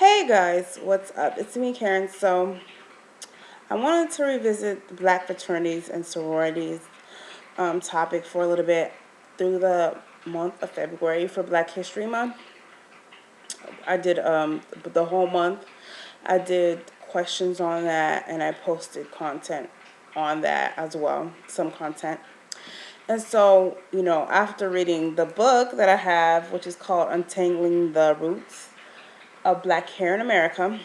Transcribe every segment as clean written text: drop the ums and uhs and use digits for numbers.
Hey guys, what's up? It's me, Karen. So, I wanted to revisit the black fraternities and sororities topic for a little bit through the month of February for Black History Month. I did the whole month. I did questions on that and I posted content on that as well, some content. And so, after reading the book that I have, which is called Untangling the Roots of Black Hair in America,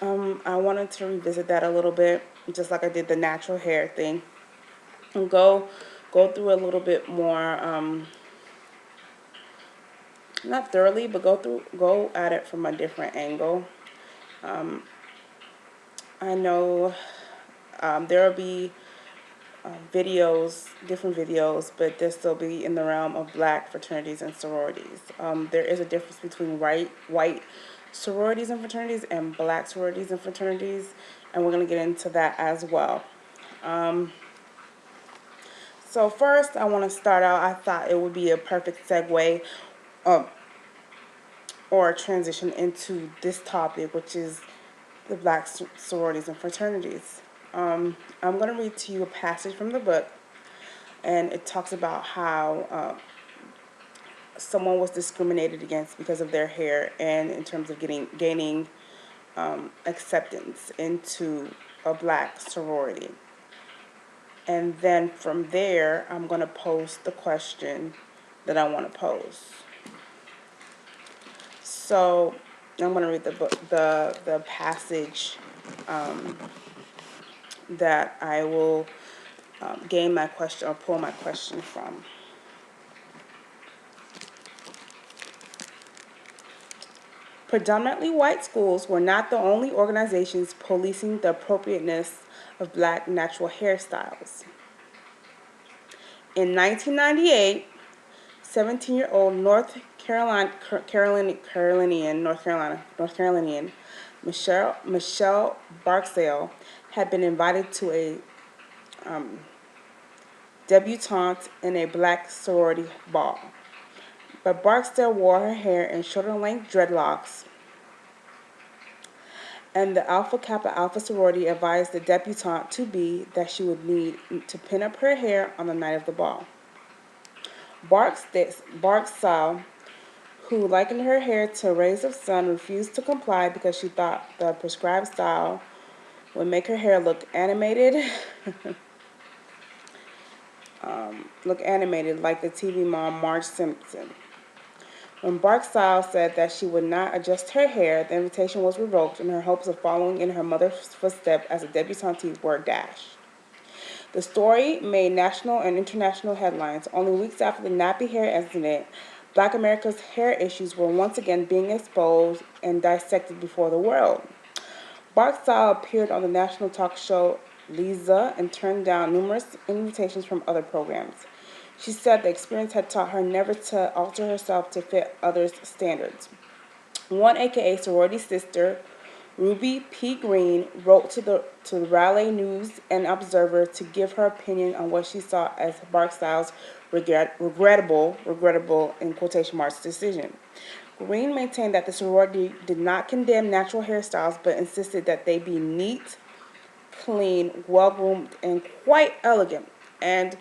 I wanted to revisit that a little bit, just like I did the natural hair thing, and go through a little bit more, not thoroughly, but go at it from a different angle. Um, I know there will be different videos, but this will be in the realm of black fraternities and sororities. There is a difference between white sororities and fraternities and black sororities and fraternities, and we're going to get into that as well. Um, so first, I want to start out. I thought it would be a perfect segue, um, or a transition into this topic, which is the black sororities and fraternities. I'm going to read to you a passage from the book, and it talks about how someone was discriminated against because of their hair, and in terms of gaining acceptance into a black sorority. And then from there, I'm going to post the question that I want to pose. So I'm going to read the passage um, that I will gain my question or pull my question from. Predominantly white schools were not the only organizations policing the appropriateness of black natural hairstyles. In 1998, 17-year-old North Carolinian Michelle Barksdale had been invited to a debutante in a black sorority ball. But Barksdale wore her hair in shoulder-length dreadlocks, and the Alpha Kappa Alpha sorority advised the debutante to be that she would need to pin up her hair on the night of the ball. Barksdale, who likened her hair to rays of sun, refused to comply because she thought the prescribed style would make her hair look animated, like the TV mom Marge Simpson. When Barksdale said that she would not adjust her hair, the invitation was revoked, and her hopes of following in her mother's footsteps as a debutante were dashed. The story made national and international headlines. Only weeks after the nappy hair incident, Black America's hair issues were once again being exposed and dissected before the world. Barksdale appeared on the national talk show Lisa and turned down numerous invitations from other programs. She said the experience had taught her never to alter herself to fit others' standards. One AKA sorority sister, Ruby P. Green, wrote to the Raleigh News and Observer to give her opinion on what she saw as Barksdale's regrettable in quotation marks decision. Green maintained that the sorority did not condemn natural hairstyles, but insisted that they be neat, clean, well-groomed, and quite elegant. And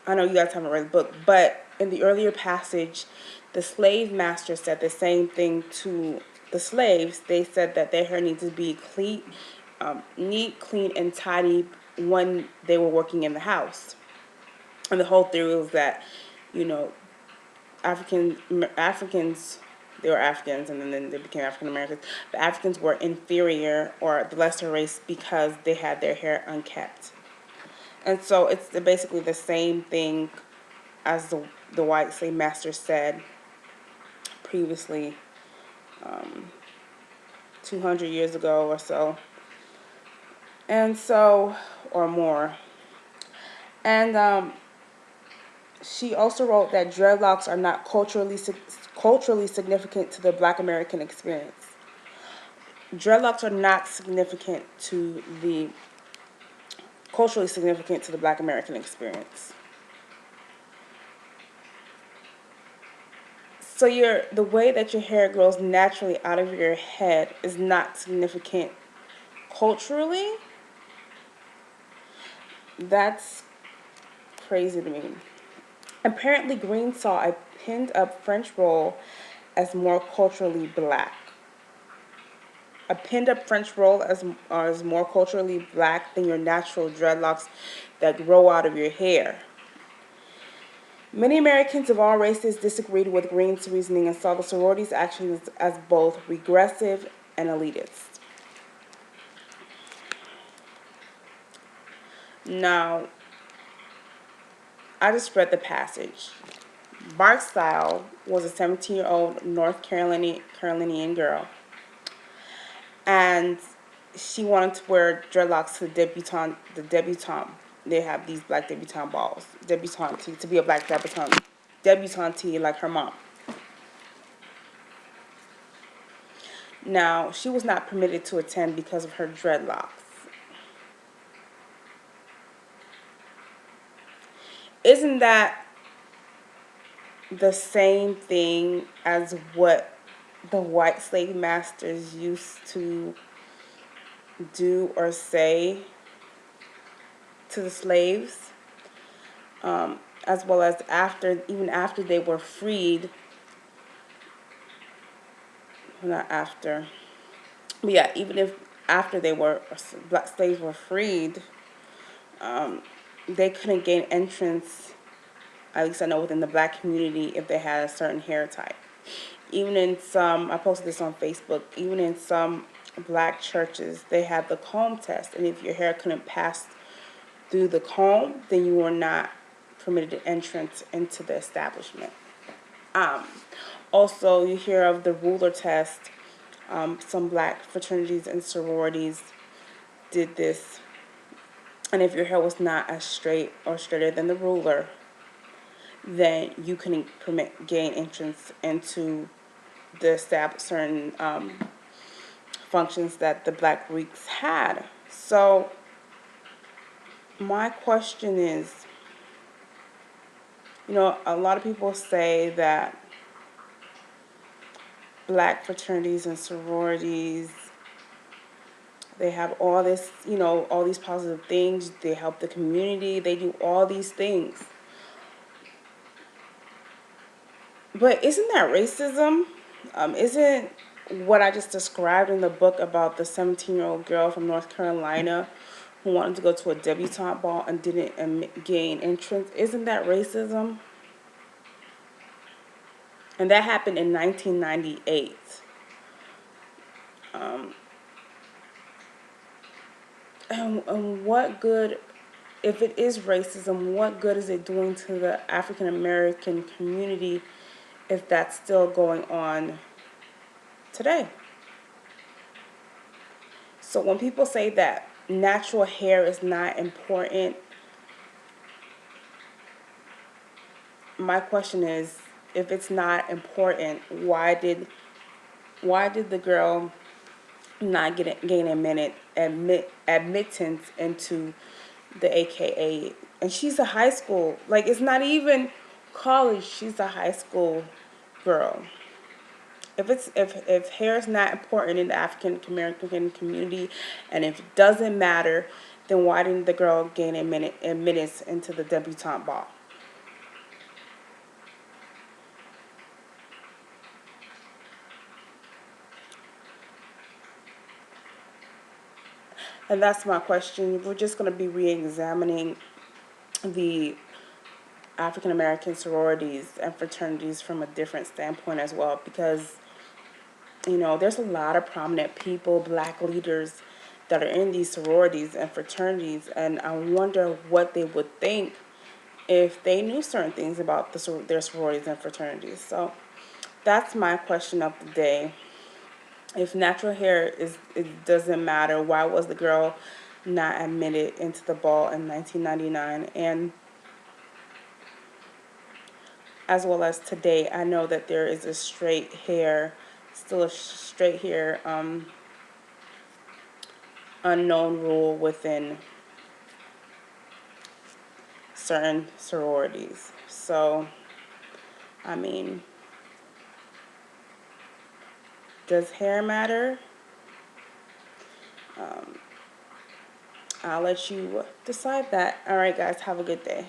I know you guys haven't read the book, but in the earlier passage, the slave master said the same thing to the slaves. They said that their hair needs to be clean, neat, clean, and tidy when they were working in the house. And the whole theory was that, you know, Africans, they were Africans, and then they became African Americans. The Africans were inferior or the lesser race because they had their hair unkept. And so it's basically the same thing as the white slave master said previously, 200 years ago or so. And so, or more. And she also wrote that dreadlocks are not culturally significant to the Black American experience. Dreadlocks are not culturally significant to the Black American experience. So the way that your hair grows naturally out of your head is not significant culturally. That's crazy to me. Apparently, Green saw a pinned up French roll as more culturally black. A pinned up French roll as more culturally black than your natural dreadlocks that grow out of your hair. Many Americans of all races disagreed with Green's reasoning and saw the sororities' actions as both regressive and elitist. Now, I just read the passage. Barksdale was a 17-year-old North Carolinian girl, and she wanted to wear dreadlocks to the debutante. They have these black debutante balls, debutante, to be a black debutante like her mom. Now, she was not permitted to attend because of her dreadlocks. Isn't that the same thing as what the white slave masters used to do or say to the slaves, as well as even after they were freed? Well, not after, but yeah, even if after black slaves were freed, they couldn't gain entrance, at least I know within the black community, if they had a certain hair type. Even in some, I posted this on Facebook, even in some black churches, they had the comb test. And if your hair couldn't pass through the comb, then you were not permitted entrance into the establishment. Um, Also, you hear of the ruler test. Some black fraternities and sororities did this. And if your hair was not as straight or straighter than the ruler, then you couldn't gain entrance into the certain functions that the black Greeks had. So my question is, a lot of people say that black fraternities and sororities, they have all this, all these positive things. They help the community. They do all these things. But isn't that racism? Isn't what I just described in the book about the 17-year-old girl from North Carolina who wanted to go to a debutante ball and didn't gain entrance, isn't that racism? And that happened in 1998. And what good, if it is racism, what good is it doing to the African American community if that's still going on today? So when people say that natural hair is not important, my question is, if it's not important, why did the girl not gain admittance into the AKA? And she's a high school, like, it's not even college, she's a high school girl. If hair is not important in the African American community, and if it doesn't matter, then why didn't the girl gain admittance into the debutante ball? And that's my question. We're just going to be re-examining the African American sororities and fraternities from a different standpoint as well, because there's a lot of prominent people, black leaders, that are in these sororities and fraternities, and I wonder what they would think if they knew certain things about their sororities and fraternities. So that's my question of the day. If natural hair it doesn't matter, why was the girl not admitted into the ball in 1999? And as well as today, I know that there is still a straight hair unknown rule within certain sororities. So, I mean, Does hair matter? I'll let you decide that. All right, guys, have a good day.